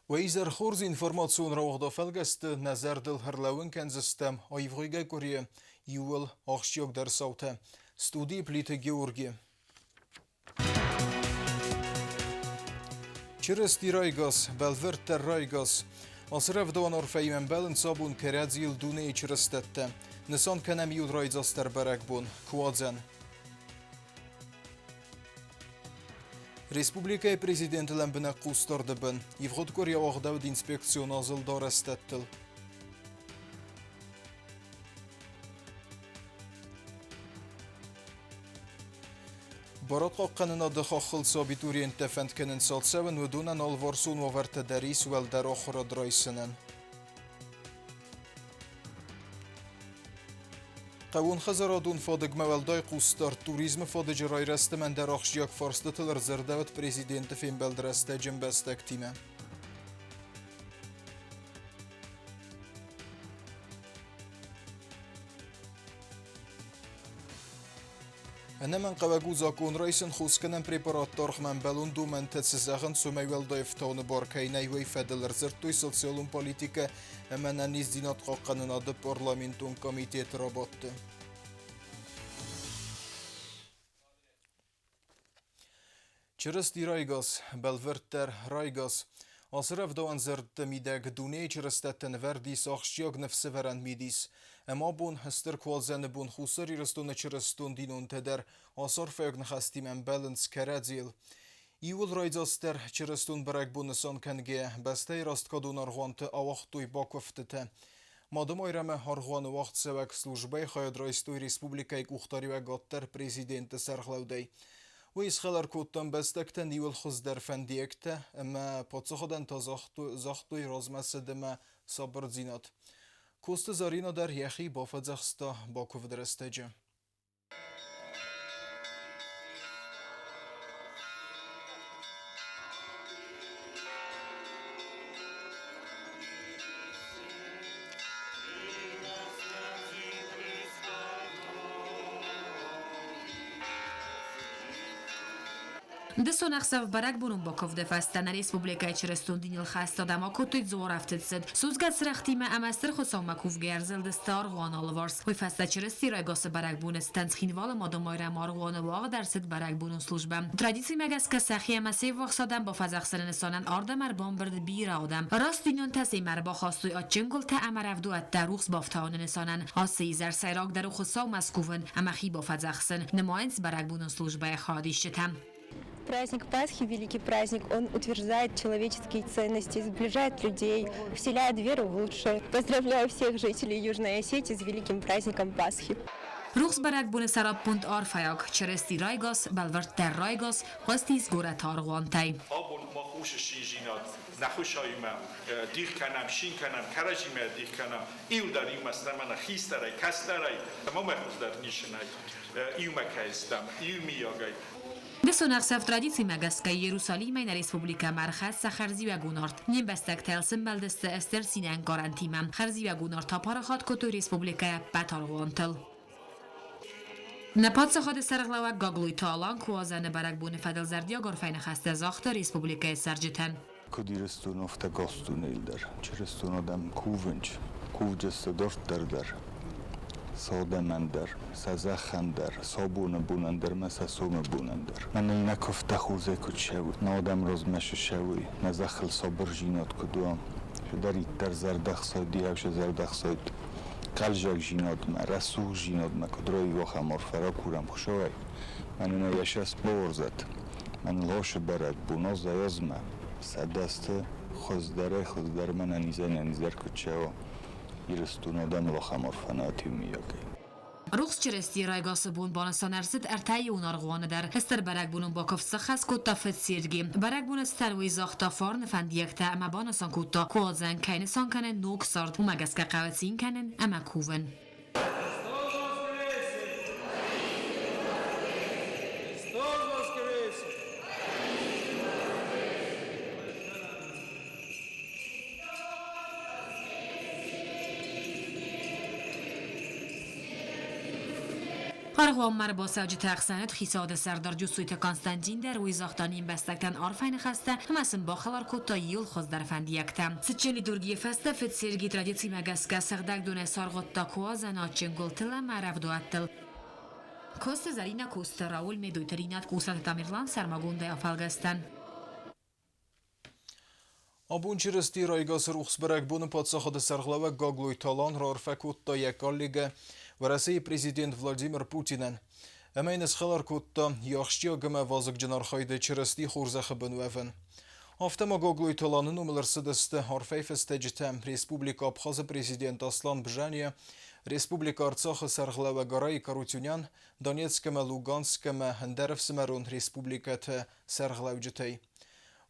Weiser Khorz information rawda felgest nazardel herlawen kenzestem ayvriga korie yuel achshiog der saute studi plite Georgi. Čiresti Raigas, Belverter Raigas, az revdoan orfejmen belen szabun keredzil duné čirestette, nesan kenem jud rajzaszter berekbun, kwadzen. Respublikai prezidenti lembine qustardibin, yivg'odkor yavog'davd inspeksiyon azil dorestettil. Barat qaqqanına dıxaxıl sabituriyente fendkenin salsevin ve dunan alvarsun ve vertederis vel der oxura draysinin. Qawun xazaradun fadıgme vel day qustar turizmi fadıcı rayrestimen der axşiyak farstıtılır zırdavet prezidenti fin beldreste cimbestektime. أنا من قواجوز أكون رئيسن خوسكنن بريباراتور من بلوندو من تتسزغن سوميول دايفتون باركيني ويفادل رزرتوي سوسيالون بوليتيكا أما نيز دينات قاقننا دو بارلامنتون كوميتيت رابط. چرستی رایگاس بلورتر رایگاس آسرف دوان زرد میدگ دونه چرستتن وردی ساخشیاگ نفس ورند میدیس اما بون هستر کوالزن بون خوصری رستون چرستون دینون تدر آسار فیگ نخستی من بلنس کرادزیل ایول رایزاستر چرستون برگ بون نسان کنگه بسته راست کدون ارغوانت آوختوی باکوفتته مادم ایرمه ارغوان وقت سوک سلوجبای خواهد رایستوی ریسپوبلیکای گوختاری و گاتر پریزیدنت سرخلودی و ایس خلر کودتان بستکتن دیول خوز در فندیکته اما پاتسخدن تا زاختوی رازمسد ما صبر زینات. کوست زارینا در یخی بافت زخستا با کوف درستجه. Десо нахсав барак бурун боков дефастана республикай чирестун динил хастадам акутуй зор афтетсид. Сузгат срахтиме амастер хусама кув герзел дестар гуан алварс. Хуй фаста чирести райгос барак бунестан схинвала мадомойра маргуан ваг درسد барак бунун служба. Традиции мегас ка сахия масив вахсадам با фазахсарен санан ардамар бомбард бир адам. Раст динун тасимар با خاستوی اچنگل تا امرافدو ات دروخس بافتان سانن. آسی زر سیراک درو خساو مسکوفن اما خی با فزخسن نماینس барак бунун служба خادیشتم. Праздник Пасхи, великий праздник, он утверждает человеческие ценности, сближает людей, вселяет веру в лучшее. Поздравляю всех жителей Южной Осетии с великим праздником Пасхи. روز برگ بون سراب آرفایاک چرستی رایگاس بلورد در رایگاس قاستیز گوره تارغوانتای آبون ما خوش شینجینات نخوش هاییم دیخ کنم شین کنم کرجیم دیخ کنم ایو در ایو مستر من خیست دارای کس دارای ما مخوز در نیشنای ایو مکایستم ایو میاگای دسو نقصف ترادیسی مگس که یروسالیم این ریسپوبلیکا مرخص سخرزی و گونارد نیم بستک تلسم بلدست استر سینن گارانتیمم خرزی و گونارد تا پارخات کتو ریسپوبلیکا بطارغوانتل نپاد خود سرغلوک گاگلوی تالان کوازن برک بون فدل زردیا گرفین خسته زاخت ریسپوبلیکای سرجتن کدیرستون افته گاستون ایلدر چرستون آدم کوونج کووجست دارت در ساده من در سزخن در صابون بونن در مساسوم بونن در من این نکفته خوزه کد شوی نادم رزمش شوی نزخل صبر جینات کدوام شدرید در زردخ سایدی اوش زردخ ساید قلجاک جینات ما رسوخ جینات ما کدروی واخم مرفرا کورم خوشوی من اینا یشست بورزد من لاش برد بونا زیاز ما سدست خوزدره من انیزر کد شوی یرستون آدم لاخم مرفناتی میاگی روز چرستی رایگاس بون بانستان ارزد ارتای اون ارغوان در هستر برگ بونون با کفت سخص کتا فت سیرگی برگ بون استروی زاختا فارن فندیکتا اما بانستان کتا کوازن که اینسان کنن نوک سارد و مگس که قواتین کنن اما کوون Arğuanlar با سوج تقسانت خیساد سردار جسویت کانستانتین در وی زاختانین بستکتن آرفین خسته همسن باخلار کتا یول خوز در فندیکتم سچلی درگی فسته فت سرگی ترادیسی مگسکه سردک دونه سارغوت تاکوا زنات چنگل تلا معرف دواتل Kosta Zarina Kosta Raul Medojterinat Kostat Tamirlan Sarmagonda Afalgastan. Abun çiresti Raygaz ruhsberek bunu patsaxada sarglava Gagloy Talan rarfekutta yakallige varasi prezident Vladimir Putinen. Emeines xalar kutta yaxşıya gıma vazık cinarxayda çiresti xurzaxı benueven. Haftama Gagloy Talanın umılırsidiste harfey festecitem Respublika Abxazı prezident Aslan Bjaniya Республика Арцаха Сарглава Гарай Карутюнян, Донецкема, Луганскема, Хендеревсмерун Республиката Сарглавджитей.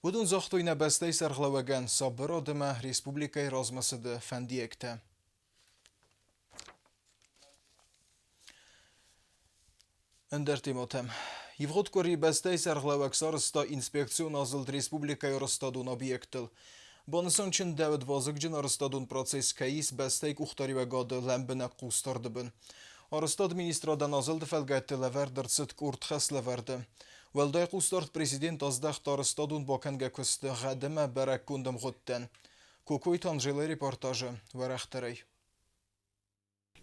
Будун захтойна бастей Сарглаваган Саббародема Республикай Размасыды Фандиекте. Эндертимотем. Евгод кори бастей Сарглавак Сарыста инспекцион азылд Республикай Ростадун объектил. Банысан чын дәвет вазык жын Арыстадун процесс кайис бәстейк ухтари вегады ләмбіне қустарды бін. Арыстад министрадан азылды фәлгәтті ләвердір цитк уртхәс ләверді. Вәлдай қустард президент аздақт Арыстадун баканға көсті ғадымә бәрәк күндім ғыттен. Кукуй танжылы репортажы вәрәхтірей.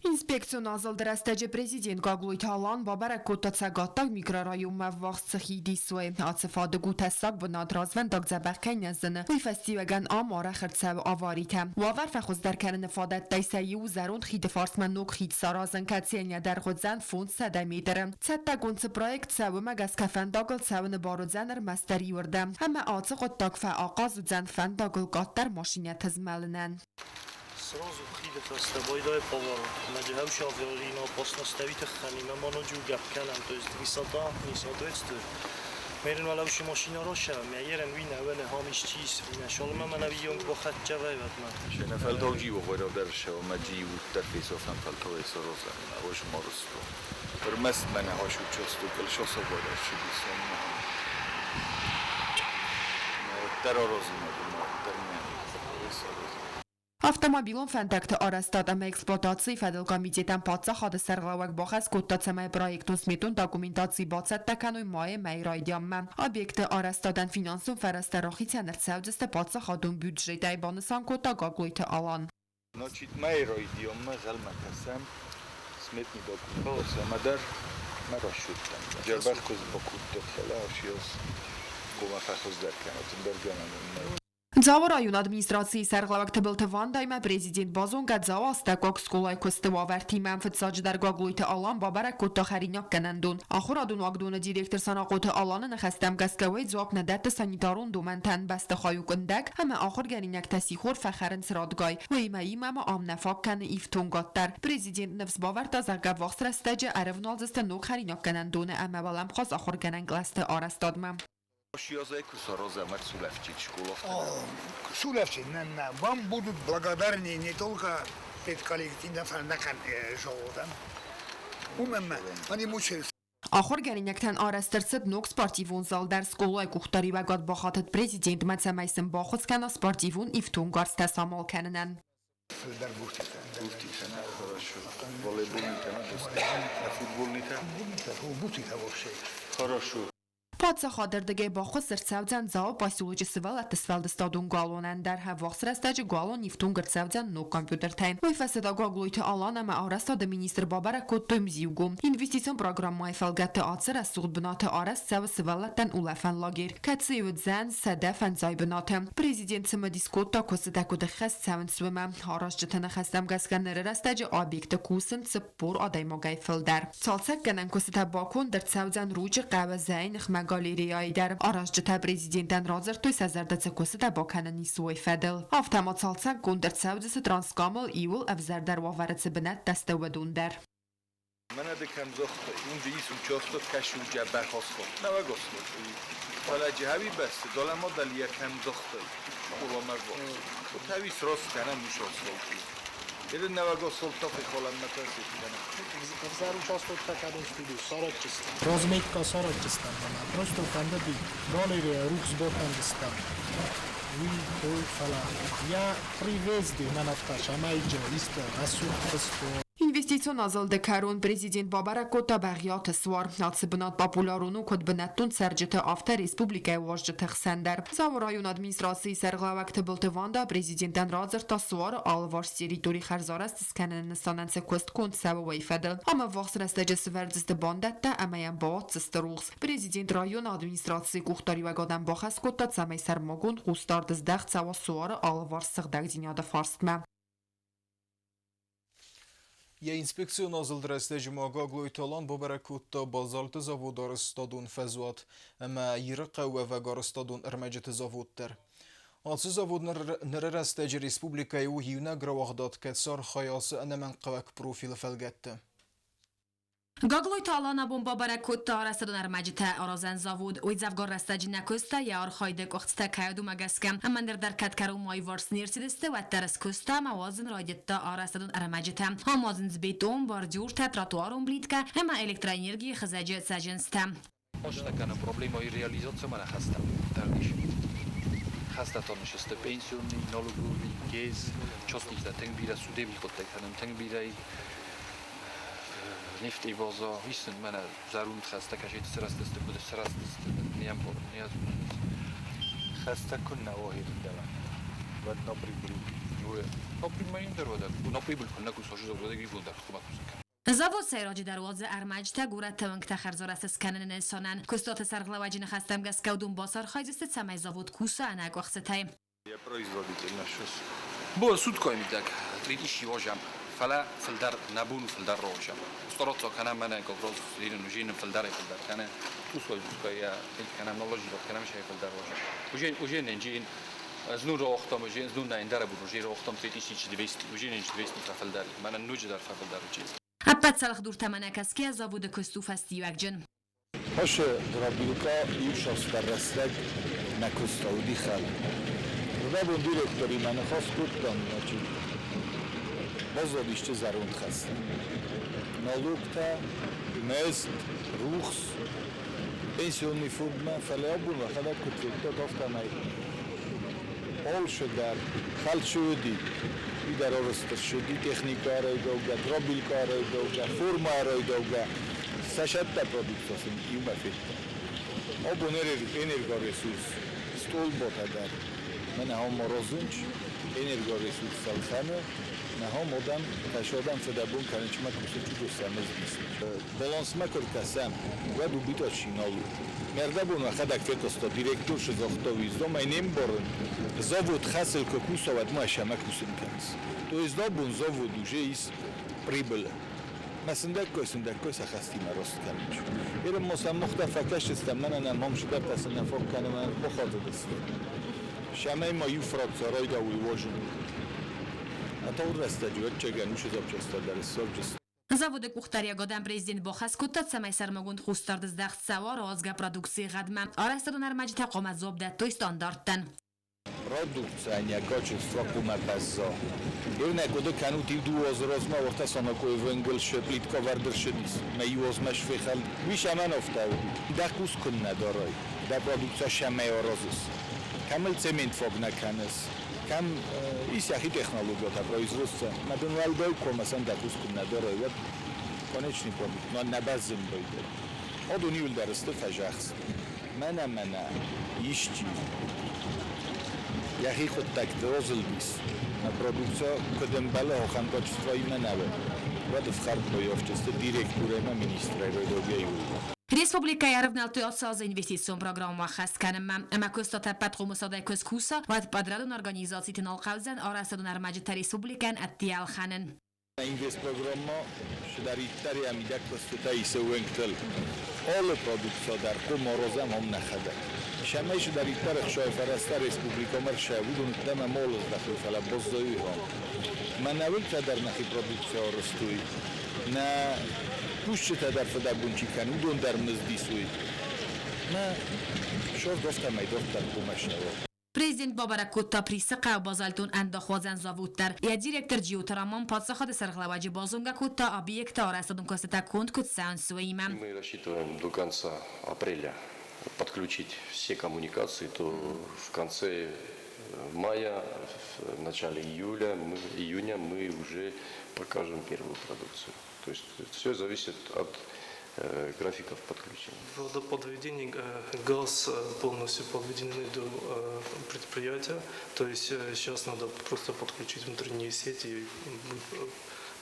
Inspeksiyon azaldırastacı prezident Gagloy Talan babarak kotatsagattag mikrorayum mevvaxtsı xidisui. Atsifadı gutessak bunad razvendag zabakay nezini. Uy festivagan amara xirtsav avarite. Wavar fexuzder keren ifadet daysayi u zerun xid farsman nok xid sarazın katsiyenye der xudzan fond sedemidirim. Tsetta gunsı projekt savumag az kafendagl savun barodzener masteri vurdem. Heme atsı qottag fa aqaz udzen fendagl gatter maşinya tizmelinen. Сразу خیلی خسته بایدای پاور مجه هم شافیاری نا پاس نستویت خانیمه مانو جو گپ کنم تو از 200 نیست تو استر میرن ولو شی ماشینا رو شم میرن وین اول هامیش چیز وین شال من بیام با خط جوای بعد من شنو فلتوجي وغير درشه ومجي والترفيس وفهم فلتوي سروزا وش مرستو برمست من هاشو چستو كل شو صبر شو بيسون ترورزم Avtomobilon fəntakti arastadama eksploatasiya fədil komiteten patsa xadı sərğlavak baxas kottatsama proyektun smetun dokumentasiya batsattakanoy maye meyraydiyamma. Obyekti arastadan finansun fərəstəraxi tənir səvciste patsa xadun büdjetay banısan kotta gagloyti alan. Значит, meyraydiyamma gəlməkəsəm smetni dokumentasiya mədər mərəşüddəm. Cərbət qız bakutda xələ aşıyaz qoma fəxuz dərkən atın Ձավը ռայուն ադմինիստրացիի սərğlavak tıbıltı vandayma prezident bazon qadzava astakok skolay kostıva vertiməm fıtsacıdar gagloyti alan babarak kotta xərinyak kənəndun. Axur adun vaqdunu direktor sanaqotu alanı nəxəstəm qəskavay cavab nədətdə sanitarun dumən bəstə xayuk ındək, həmə axır gərinyak təsixor fəxərin sıradqay. Vəyməyim əmə amnəfaq kəni iftun qattar. Prezident nəfs bavarta zərqəv vaxt rəstəcə ərəvnalzıstə nok xərinyak kənəndun əmə valəm xaz axır gənən qləstə arastadməm. Шиозеку сороза Марсулевчич школов. Сулевчич, не, вам будут благодарны не только педколлективно фарнахан шоудан. Умемме, они мучаются. Axır gərinəkdən arastırsid nok sportivun zal der skolay kuxtari və qad baxatid prezident mətsəməysin baxıts kəna sportivun iftun qars təsamal kənənən. Хорошо. Patsa xadırdəgəy baxı sırtsavcan zao pasilucu sıval atısvaldı stadun qalonən der həvvax sırastacı qalon iftun qırtsavcan nok kompüter taym. Uy fəsədə qagloyti alan əmə arastada ministr babarak kottoym ziyugum. İnvestisiyon programmay fəlgətə atsır əsuğud bınatı aras səvə sıvallatdan uləfən lagir. Kətsi üdzən sədə fənzay bınatı. Prezident sıma diskotta kosidəkudə xəst səvin süvəmə. Arascıtını xəstəm qəskənləri rastacı obyekti kusin sıppur adaymogay fıldər. Çalsak gənən kosidə bakun dırtsavcan ruci qəvə zəyn xməq گالریایی در آرازجتا پرزیدنتن رازر توی سازردت کوسه در باکننی سوی فدل. آفتما سالسک گندر سودس ترانسکامل ایول افزر در وافرت بنت دست ودون در. من ادکم زخت اون دیسون چاستو کشو جبر خاص خود نوه گسته حالا جهوی بسته دالم ما دلیه کم زخته خوبا مروا و تویس راست کنم میشاسته Jeden nowego soltowy kolan na pensję wydano. Zaru часто така студию, 40 числа. Rozmetka 40 числа. Просто когда бы роли рук сборкан дистан. Ви кой фала. Я привезли на нафташ, амайджа, исто, асу, Investițion azaldı karun prezident Babara Kota Baghyat swar alsibnat popularunu kod benettun sercete after Respublikaya wajcete xsender. Zavorayun administrasiyi serglavakte biltivanda prezidentan razır ta swar alvars teritori xarzarest skanen stanense kost kont savay fedel. Ama vaqs restece sverdiste bandette amayan baat sisterugs. Prezident rayon administrasiyi kuxtari vagadan baxas kotta samay sermagun qustardız daxt sava swar alvars sığdag dünyada farstma. Є інспекцію назил стежимо гаглойталан бобаракутта базалты заводар стадун фазуат, ама йырыка уэва гар стадун эрмеджеты заводтер. Алсы завод неререстеж республикая у юна гравахдат кетсар хаясы анаман кавак профилы фелгетті. Gagloj talana bomba barakutta arastadon armajita arazan zavod oidzavgar rastaji nakosta yar khayde qoxta kaydu magaskem amander dar katkaru may vars nirsidiste و ترس kosta mawazin radetta arastadon armajita hamazin beton bordyur trotuarun blitka ama elektroenergiya khizaji sajensta Oshtakana problema i realizacja mana hasta targish hasta tanıştı pensiyonli налоговый gez частникda tengbira sudebil qottakhanam tengbira نفتی بازا هیچن من زارون خسته کشید سرست بود سرست نیم پر نیاز خسته کن نواهی دلم و نپریبل نپریبل در وادر نپریبل کن نکوس هاش زود دیگری بود در خدمت میکنم. Zavod sayroji darvoza armajta gurat tavank taxarzorasi skanen insanan kustot sarglavajin khastam gaskaudun basar khayzist samay zavod kusa ana qoxsetay. Я производитель наш. Бо суткой мидак тридиши вожам فلا فلدر نبون فلدر روشم استراتو کنم من گفروز زیر نوجین فلدر کنه توسوی یا کنم نولوژی داد کنم شاید فلدر روشم وجین انجین از نور اختام وجین از نور نایندر بود وجین اختام تیتیشی دویست وجین انج دویست فلدر من نوج در فلدر وجین Аппат салах дур таманакаски аз завода косту фастивакжин. Hoše drabilka išao starosteg na Kostaudi hal. Rodabon direktori mene has kuttan, znači bozodiště zarund hasta. Nalukta, mest, ruchs, pensionni fudma, faleabun va khala kutlukta doftanay. Olşedar, halçudi, idar orastır şudi, teknik araydoga, drabilka araydoga, forma araydoga, saşatta produktasın iumafetta. Abun energo resurs, stolbotadar. Mene ham rozunç, energo resurs salxanı, ne ham odam taşodan fedabun kanıçma kusucu dostamız biz. Balansma kırkasam ve bu bita şinalu. Merdabun ve xadak fetosta direktor şizahtaviz doma inem borun. Zavod xasıl kokusavat ma şamak kusinkans. To jest dabun zavod ujeis pribyle. Mesindekkoy saxastima rost kanıç. Erim mosam muhtafakaş istemenen hem şidar tasına fok kanıman poxadıdısı. Şamay ma yufrat sarayda uyvojun. Ata urrastacıvat çegenmiş zapçastadar sorcust. Zavod kuxtariya godan prezident boxas kutat samay sarmagund xustardız daxt savar ozga produksiya gadma. Arastadon armajit taqomat zobdattoy standardtan. Produkcja kачество kuma pazzo. Jednak od kanuti duoz rozma ortasana koy węgiel szeplit kawarder szedis. Mejuz masz fechal. Wishamanowtał. Dakus kunna doroj. Da produkcja szamay rozus. Kamel cement fogna kanes. Kam isyahi технология ta производства. Madonwaldoj komasan dakus kunna doroj. Konečný produkt. No na bazem dojde. Od uniul darıstı fajaks. Mana işçi. Яхи ход так розлбис на продукция кодем бала хан качество именаве. Вот в хартбоевчесте директорема министра Родогею. Республика ярвналты отсал за инвестицион программа хасканама. Ама костата патромусадай көскуса вад падрадон организациятын алқавзан арасадон армажита республикан аттиял ханын. Инвест программа шдариттари амидак костата исевенктел. All produkcja dar komorozam ham nakhada. Şamayş darittар xşay farasta respublika marşa budun dama molos daxil fala bozdoyu ham. Manavil kadar naxi produkcja rostuy. Na pushche kadar fada bunchikan udon dar mzdisuy. Na şov doftamay doftar kumashawa. Prezident Babara Kutta prisiqa bazaltun andahozan zavodtar. Ya direktor Geotaramon подсаха сарглаваджи базунга Kutta объекта арасадун костата конт кутсан суима. Мы рассчитываем до конца апреля подключить все коммуникации, то в конце мая, в начале июня мы уже покажем первую продукцию. То есть все зависит от графиков подключения. Водоподведение, газ полностью подведены до предприятия, то есть сейчас надо просто подключить внутренние сети и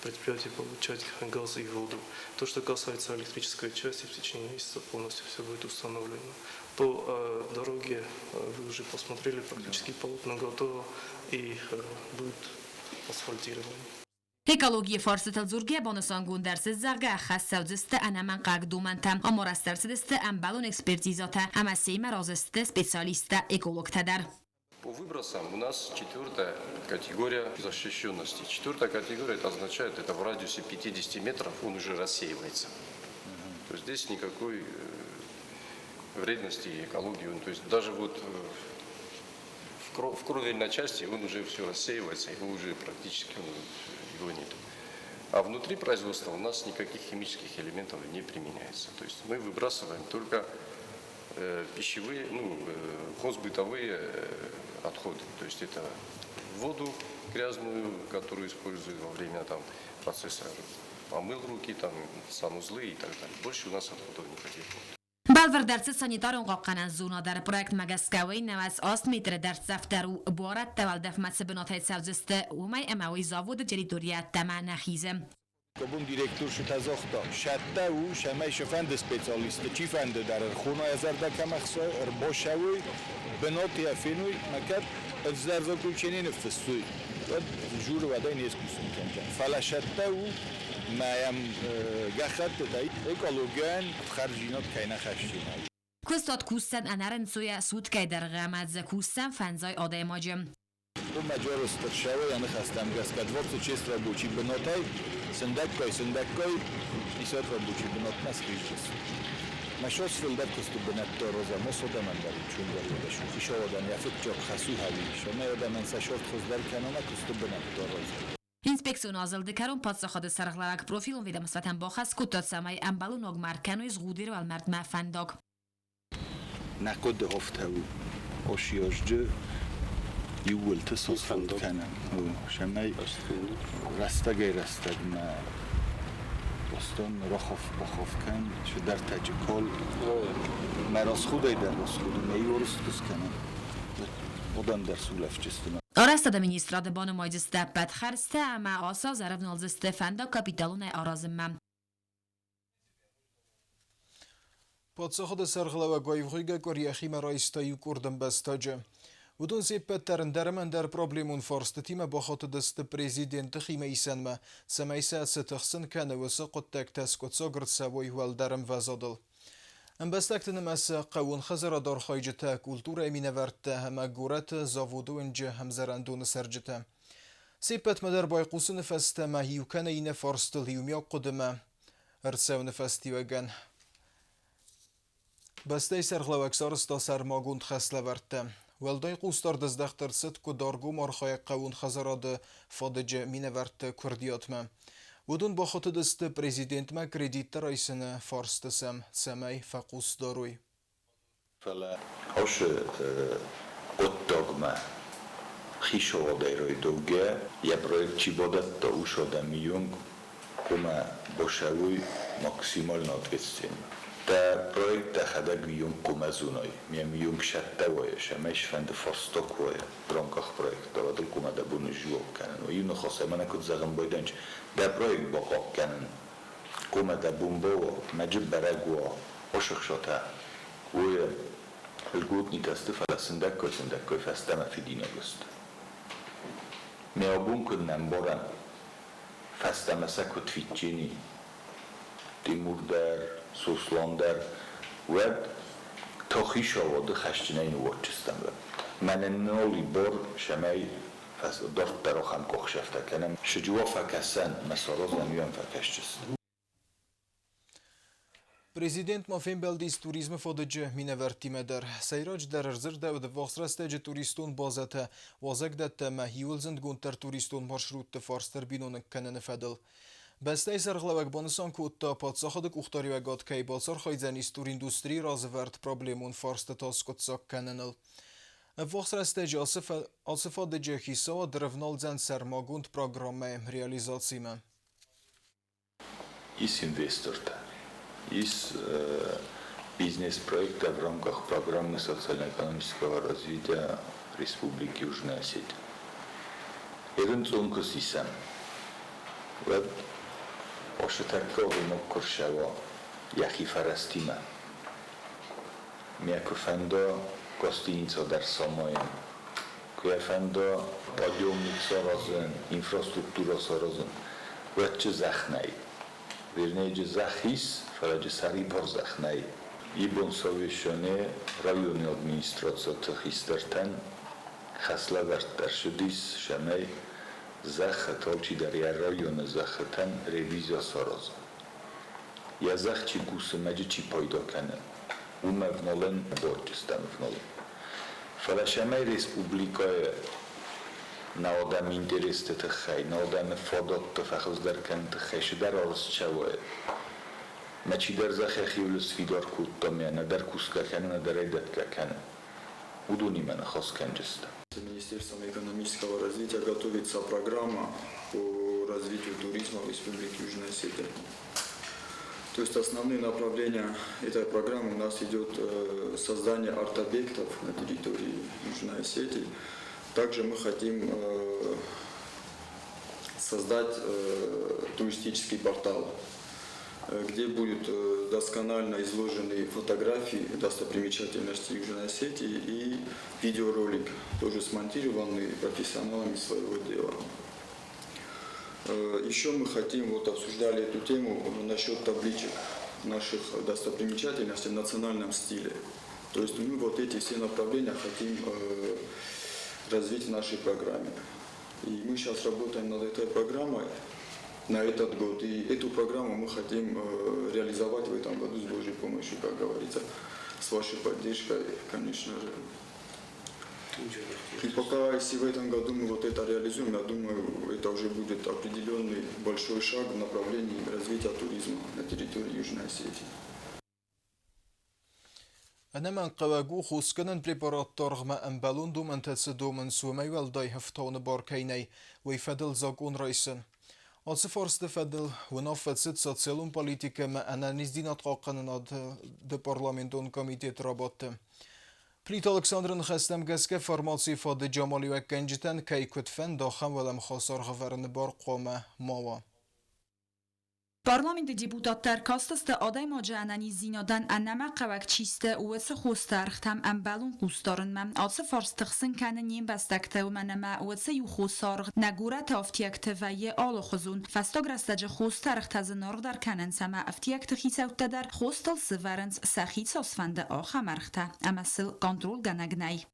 предприятие получать газ и воду. То, что касается электрической части, в течение месяца полностью все будет установлено. По дороге вы уже посмотрели, практически полотно готово и будет асфальтирование. Ekologiya forsatıl zurge bonusan gundersiz zarga xassavziste anaman qagdumanta amorastarsidiste ambalun экспертизата амасейма розисте специалиста экологтадар. По выбросам у нас 4-я категория защищенности. 4-я категория, это означает, это в радиусе 50 метров он уже рассеивается. То есть здесь никакой вредности экологии. То есть даже вот в кровельной части он уже все рассеивается, его уже практически его нет. А внутри производства у нас никаких химических элементов не применяется. То есть мы выбрасываем только пищевые, хозбытовые отходы. То есть это воду грязную, которую используют во время процесса помыл руки, санузлы и так далее. Больше у нас отходов никаких нет. Balvar dersi sanitarın qaqanan zonadar proyekt magaskaway nawas 8 metr ders zaftaru borat tavaldaf matsebinatay savziste umay amawi zavod teritoriat tamana khizem. Kabun direktor shutazokta shatta u shamay shafand specialist chi fand dar khuna azarda kamakhsa erboshawi benoti afinoy makat afzarzakulchenin fsuy jur wadayn eskusun kanja fala shatta u مایم گخت تای اکولوژن خارجینات کاینا خشتینای. کستاد کوستن انارن سویا سود که در قامت زکوستن فنزای آدم ماجم. تو مجار استرشاوی یعنی خستم گس کد وقت چیست را بوچی بناتای سندکای ایسات را بوچی بنات مسخیج است. مشاس فلدر کست بنات روزا مسوده من داریم چون داریم بشون خیشا ودن یافت جاب خسو هایی شما یادم من سشورت خزدر کنم کست بنات روزا. Inspeksiyon azaldı karun patsaxadı sarıqlarak profilun vida musvatan boxas kutat samay ambalu nogmarkanu iz gudir val mard mafandog. نقد هفتهو آشیاجده یولت سوسفند کنم شمای رستگ ما بستان بخوف کن شو در تجکال مراس خودای در راس خود میورست کس کنم odam der sulevčistina. Arastada ministrada bonu mojdziste patxarste ama osa zaravnolziste fanda kapitalune arazimma. Պատսախոդը սարղլավագոյվ հույգը կոր եխիմը ռայստայու կուրդն բաստաջը։ ودون سيبت ترندرمن در پروبلیمون فرستتیم با خاطر دست پرزیدنت خیمه ایسنمه سمیسه ستخسن کنه و سقط تک تسکت ساگرد سوای والدرم وزادل. ام بستکتنم از قوون خزر دار خایجته کلتور امینه ورته همه گورت زاودو انجه همزرندون سرجته. سيبت مدر بايقوس نفسته ما هيو كان ين فرستل هيوميا قدمه ارساو نفستي وگن. بسته سرغلوک سارستا سرماگوند خسله ورته. ولدای قوستار دزدختر ست که دارگو مرخای قوون خزراده فادجه مینه ورته کردیات ما. ودون با خود دست پریزیدنت ما کردیت رایسنه فارستسم سمی فقوس داروی. فلا هاش قطاق خیش آده روی دوگه یه پرویکت چی بادت تا او شده میونگ کما باشوی ماکسیمال نادوستیم. تا پرویکت خداگ میونگ کما زونای میونگ شده وای شمش فند فاستاک وای برانکاخ پرویکت دادل کما دبون جواب کنن و اینو خاصه من کد زغم بایدنج در پرویکت باقاق کنن کما دبون با مجب برگوا عشق شده وی الگوت نیتسته فلسندک فستم فی دینه گست میابون کنن بارن فستم سکت فیتچینی تیمور در سوسلان در و تاخیش آواده خشتینه اینو وچستم من نالی بار شمای دارت در آخم کخ شفته کنم شجوا فکسن مساراز نمیان فکشتست Президент Мафен Белдис туризм фодыжы миневертиме дер. Сайрач дер рзырда уд вахсрастеже туристун базата. Вазак датта ма хиулзند гунтер туристун маршрутты фарстер бинонын кананы фадыл. Бастай сарғлавак банысан кутта падсахадык ухтари вагат кай балсар хайзан истур индустри разверт проблемун фарсты таскотсак кананыл. Voxresteġi osifoddeġi xiso drevnolzen sermogund programme realizacime. Is инвесторта, из бизнес-проекта в рамках программы социально-экономического развития Республики Южная Осетия. Jeden członku systemu. Wad oszczędkowy mokrzało jaki farastima. Mijako fendo gostińco dar samojem. Kuja fendo podjomnik sorozen, infrastruktura sorozen. Wad zachnaj. Вернее, захис, фараджи сарибор захнай. Ибон совещание районной администрации Тахистартан хаслагартар шудис шамай захатолчи дарья района захатан ревизия сороз. Я захчи гусы маджичи пойдокана. Умевнолен борчистан внолен. Фалашамай республикая на одам интерес тахай, на одам фодот тафахуздаркан тахай шидар орсчавое. Значит, дар захахивлюс фидор куттомя, на дар кускакана, на дар эдаткакана. Удуни мана хосканджиста. Министерством экономического развития готовится программа по развитию туризма в Республике Южная Осетия. То есть основные направления этой программы у нас идет создание арт-объектов на территории Южной Осетии. Также мы хотим создать туристический портал, где будут досконально изложены фотографии достопримечательностей Южной Осетии и видеоролик, тоже смонтированный профессионалами своего дела. Еще мы хотим, вот обсуждали эту тему насчет табличек наших достопримечательностей в национальном стиле. То есть мы вот эти все направления хотим развить в нашей программе. И мы сейчас работаем над этой программой на этот год. И эту программу мы хотим реализовать в этом году с Божьей помощью, как говорится, с вашей поддержкой, конечно же. И пока, если в этом году мы вот это реализуем, я думаю, это уже будет определенный большой шаг в направлении развития туризма на территории Южной Осетии. أنا من قواجو خسكن بريباراتور غما أمبالون دومن تسدومن سومي والداي هفتون باركيني ويفدل زاقون رئيسن. أصفارست فدل ونافت ست ساتسيلون بوليتيكا ما أنا نزدينات قاقنا د برلمانتون كوميتيت رابط. پلیت الکساندر نخستم گسکه فرماسی فاد جمالی و کنجتن که کتفن داخم ولم خسار غفرن بار قومه ماوا. Parlament deputatlar kastasta aday mojanani zinadan annama qavak chiste uwese khostarxtam ambalun qustarınmam atsı farstıqsın kanin yen bastakta umanama uwese yu khosarg nagura taftiakta ve ye alı khuzun fastograstajı khostarxtazı norgdar kanin sama aftiakta xisavtadar khostal sıvarens saxit sosfanda axamarxta amasil kontrol ganagnay.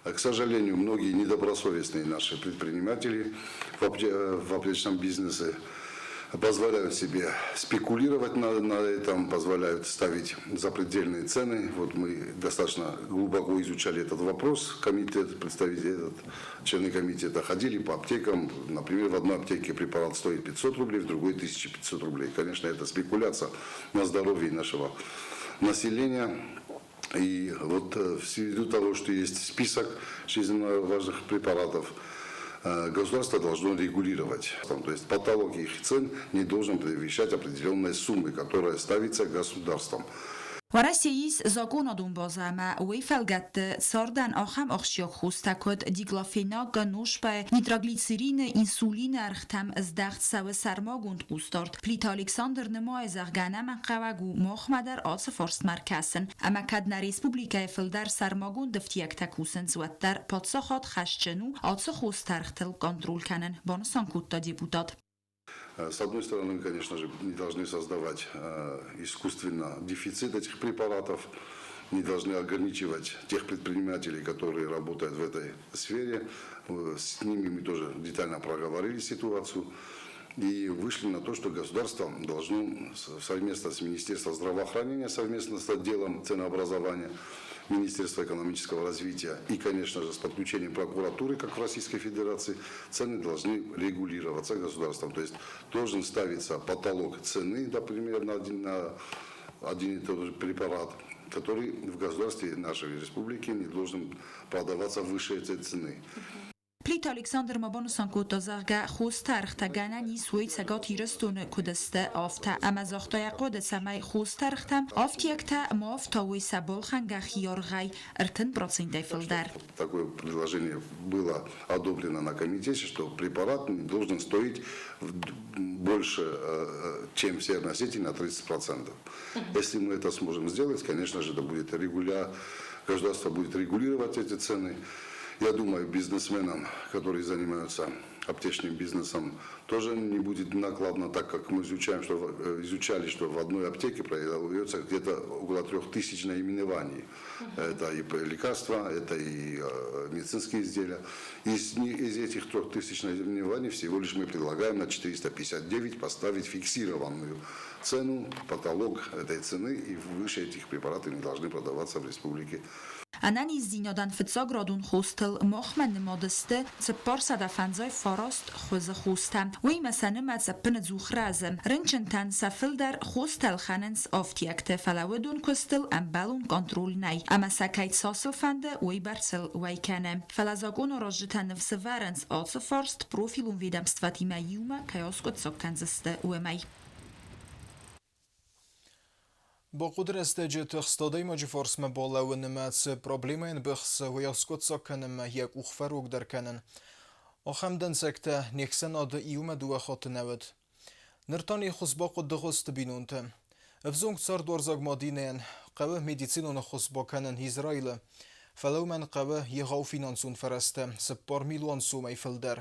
К сожалению, многие недобросовестные наши предприниматели в аптечном бизнесе позволяют себе спекулировать на этом, позволяют ставить запредельные цены. Вот мы достаточно глубоко изучали этот вопрос. Комитет, представители, члены комитета ходили по аптекам. Например, в одной аптеке препарат стоит 500 рублей, в другой 1500 рублей. Конечно, это спекуляция на здоровье нашего населения. И вот ввиду того, что есть список жизненно важных препаратов, государство должно регулировать. То есть потолок их цен не должен превышать определенной суммы, которая ставится государством. ورسیس زاگونا دنبازم وی فلگت ساردن آخم آخشیاک خوسته کد دیگلافینا گنوش به نیتراگلیسیرین انسولین ارختم از دخت سو سرماگوند قوستارد پلیت الکساندر نمای زغگانه من قواگو مخمدر آس فارست مرکسن اما کدن ریسپوبلیکای فلدر سرماگوند دفتیک تکوسن زودتر پادساخات خشچنو آس خوست ارختل کنترول کنن بانسان کتا دیبوداد. С одной стороны, мы, конечно же, не должны создавать искусственно дефицит этих препаратов, не должны ограничивать тех предпринимателей, которые работают в этой сфере. С ними мы тоже детально проговорили ситуацию и вышли на то, что государство должно совместно с Министерством здравоохранения, совместно с отделом ценообразования, Министерства экономического развития и, конечно же, с подключением прокуратуры, как в Российской Федерации, цены должны регулироваться государством. То есть должен ставиться потолок цены, например, на один и тот же препарат. который в государстве нашей республики не должен продаваться выше этой цены. Plit Alexander Mabonussan Kutazarga Khustarchtagana ni Suitsaga Tirastun Kudaste Afta Amazochtaya Kodsamai Khustarchtam Aftiekta Moftawi Sabol Хангахиоргай Ртен процентей филдар. Такое предложение было одобрено на комитете, что препарат должен стоить больше, чем в Северной Осетии, на 30%. Если мы это сможем сделать, конечно же, это будет государство будет регулировать эти цены. Я думаю, бизнесменам, которые занимаются аптечным бизнесом, тоже не будет накладно, так как мы изучали, что в одной аптеке продается где-то около 3000 наименований. Это и лекарства, это и медицинские изделия. Из этих 3000 наименований всего лишь мы предлагаем на 459 поставить фиксированную цену, потолок этой цены, и выше этих препаратов не должны продаваться в республике. Anani zinodan fitsagradun hostel mochman modeste tseparsada fanzai farast khoze hostam wi masane matsapen zukhrazem rinchtan safildar hostel khanens aftiekte falawedun kostel am balun kontrol nay ama sakait sosel fande wi barcel wi kanem falazagon rozjitan vsevarens also forst profilum vedamstvat ima yuma kayoskot sokkanzeste umay با قدرت جت اقتصادی مجفورس مبالا و نماس پروبلیمین بخص و یاسکوت سکنم یک اخفروک در کنن. آخم دن سکته نیکسن آد ایوم دو خاط نود. نرتانی خصبا قد دخست بینونته. افزونگ سر دورزاگ مادینین قوه مدیسینون خصبا کنن هیزرائیل. فلو من قوه یغاو فینانسون فرسته 10 میلیون سومی فلدر.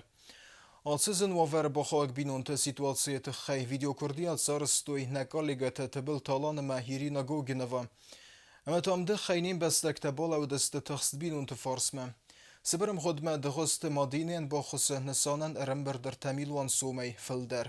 آسیزن وافر بخواهک بینونت سیتواسیت خی ویدیو کردی سارستوی نکالیگت تبل تالان ماهیری نگوگنوا. اما تامده خینین بستک تبالا و دست تخست بینونت فارسمه. سبرم خودمه دخست مادینین با خص نسانن ارمبر در تمیلوان سومی فلدر.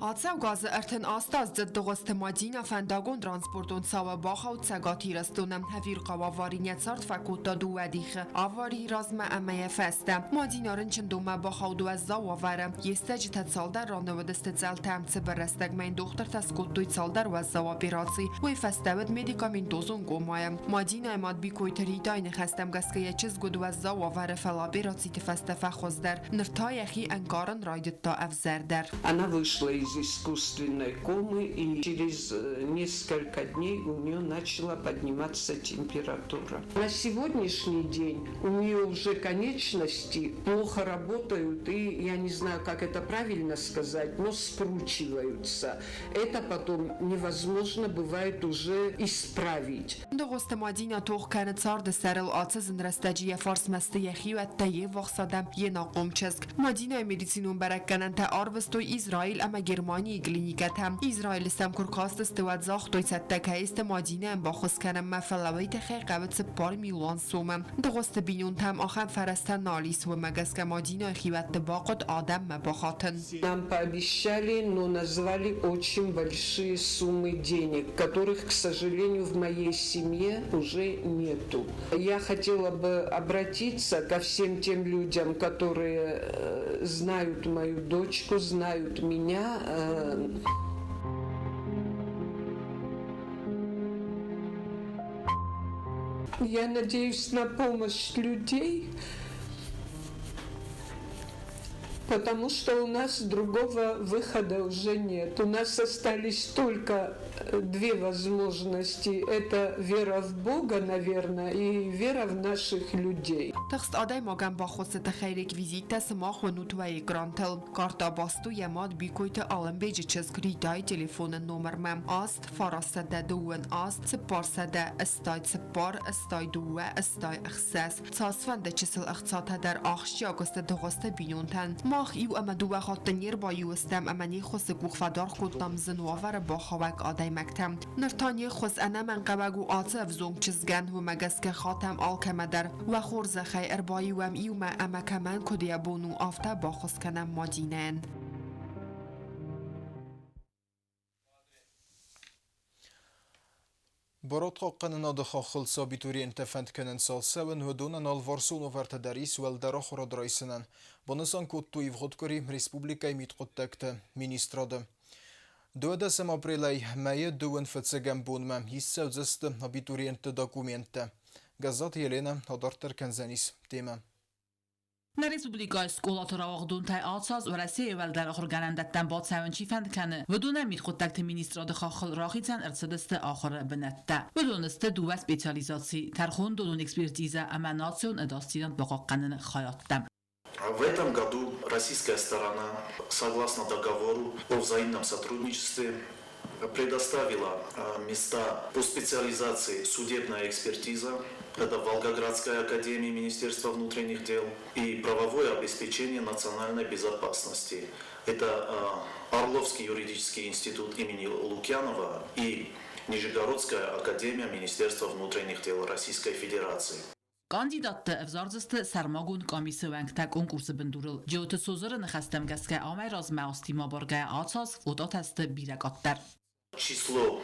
آتسو گاز ارتن آستاز زد دغست مادینا فنداگون ترانسپورتون ساوا باخا و تساگاتی رستونم هفیر قوا وارینیت سارت فکوتا دو ودیخ آواری رازم امیه فسته مادینا رنچن دوما باخا و دو از زاوا وارم یستج تتسالدر رانو دست زلتم تبر رستگ من دختر تسکوتوی تسالدر و از زاوا بیراتسی وی فسته ود مدیکامین دوزون گومایم مادینا اماد بی کویتری داین خستم گسکه یه چیز گدو از زاوا وار فلا بیراتسی تفسته فخوزدر نرتایخی انگارن رایدت تا افزردر Она вышла из искусственной комы, и через несколько дней у нее начала подниматься температура. На сегодняшний день у нее уже конечности плохо работают, и я не знаю, как это правильно сказать, но скручиваются. Это потом невозможно бывает уже исправить. دغست مادینا توخ کانت سارد سرل آتزن رستجی فارس مستیخی و تیه وخصادم یه ناقوم چسک مادینا مدیسینون برکنن تا آروستوی اسرائیل اما گرمانی کلینیکت هم اسرائیل استم کرکاست استواد زاختوی ستک هست مادینا ام باخص کنم مفلویت خی قبط 10 میلیون سومم دغست بینون تم آخم فرستن نالیس و مگس که مادینا خیوت باقت آدم مباخاتن Нам пообещали, но назвали очень большие суммы денег, которых, к сожалению, в моей семье уже нету. Я хотела бы обратиться ко всем тем людям, которые знают мою дочку, знают меня. Я надеюсь на помощь людей, потому что у нас другого выхода уже нет. У нас остались только две возможности. Это вера в Бога, наверное, и вера в наших людей. تخست آدای ماگم با خود تخیرک ویزیت سماخ و نوتوی گرانتل کارتا باستو یماد بیکویت آلم بیج چسکری دای تلفون نمر مم آست فراسده دوون آست سپارسده استای سپار استای دوه استای اخساس تاسفنده چسل اختصاته در آخشی آگست دغست بینونتن ماخ ایو اما دوه خاطنیر با یوستم امانی خوست گوخفدار خودنام زنوافر با خواک آدای مکتم نرتانی خوست انا من قبگو آتف زونگ چزگن و مگس که خاتم آلکم در و خورز خی اربایی و ام ایو ما اما کمن کدیا بونو آفته با خوست کنم مادینن برات قاقن نادخا خلصا بیتوری انتفند کنن سال سون و دونن آلوارسون و ورتداریس و الدرا خورد رایسنن بانسان کود توی خودکاری ریسپوبلیکای میت قدتکت مینیستراده. Doedesem aprilei meie doen fitsegem bunme hisse zeste abituriente dokumente. Gazat Jelena Hodorter Kenzenis tema. Na Respublika Skolatora Ogduntaj Alcaz و رسی اول در آخر گرندتن باد سوانچی فند کنه و دونه میت خود تکت مینیستراد خاخل راخیتن ارسدست آخر بنته و دونسته دو اسپیциализации ترخون دون экспертиза аманацион эдастинан баqa قانون خیاتم. В этом году российская сторона, согласно договору о взаимном сотрудничестве, предоставила места по специализации судебная экспертиза, это Волгоградская академия Министерства внутренних дел, и правовое обеспечение национальной безопасности. Это Орловский юридический институт имени Лукьянова и Нижегородская академия Министерства внутренних дел Российской Федерации. Կանդիդատը վզարձստը սարմագուն կամիսը վենքտա կոնկուրսը բնդուրել ջոթը սոզորը նխաստեմ գասկա ամայ ռազմաուստի մաբորգայ ացած ֆոտոթեստը բիրակատտար. Число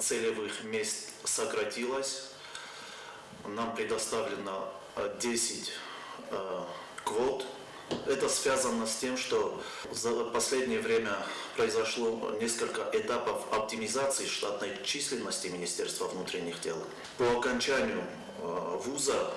целевых мест сократилось. Нам предоставлено 10 квот. Это связано с тем, что за последнее время произошло несколько этапов оптимизации штатной численности Министерства внутренних дел. По окончанию вуза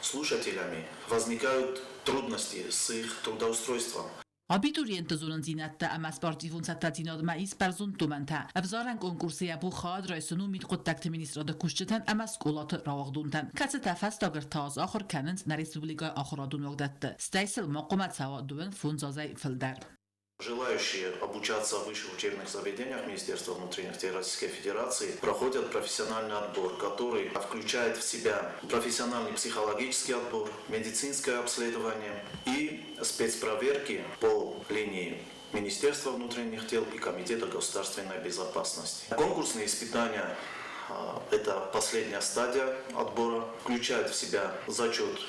слушателями возникают трудности с их трудоустройством. Abituriente zullen zinette ama sportivun sattatinad mais perzun tumenta. Avzaran konkursi abu khad raisunu mit qodtakt ministrada kushchetan ama skolat rawagduntan. Katsa tafast agar taz akhir kanent na respublika akhradun wagdatte. Staysel maqamat sawa duven funzazay filder. Желающие обучаться в высших учебных заведениях Министерства внутренних дел Российской Федерации проходят профессиональный отбор, который включает в себя профессиональный психологический отбор, медицинское обследование и спецпроверки по линии Министерства внутренних дел и Комитета государственной безопасности. Конкурсные испытания – это последняя стадия отбора, включает в себя зачет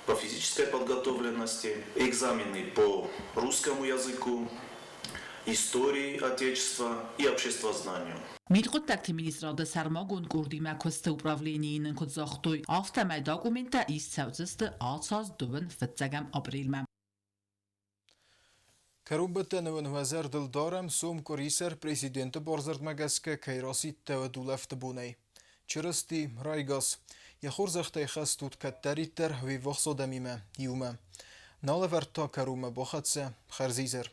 по физической подготовленности, экзамены по русскому языку, истории Отечества и обществознанию. Mitqodtakt ministrada sarmagun kurdi makoste upravljenien kodzachtoi aftama dokumenta is sautste atsaz duven fitsagam aprilma. Karubeten و وزیر دلدارم سوم کوریسر پرزیدنت بارزرد مگسکه کیراسی تودولفت بونی. چرستی رایگاس یخور زخته خستود کتری تر وی وخصو دمیمه یومه. نال ورتا کرومه بخدسه خرزیزر.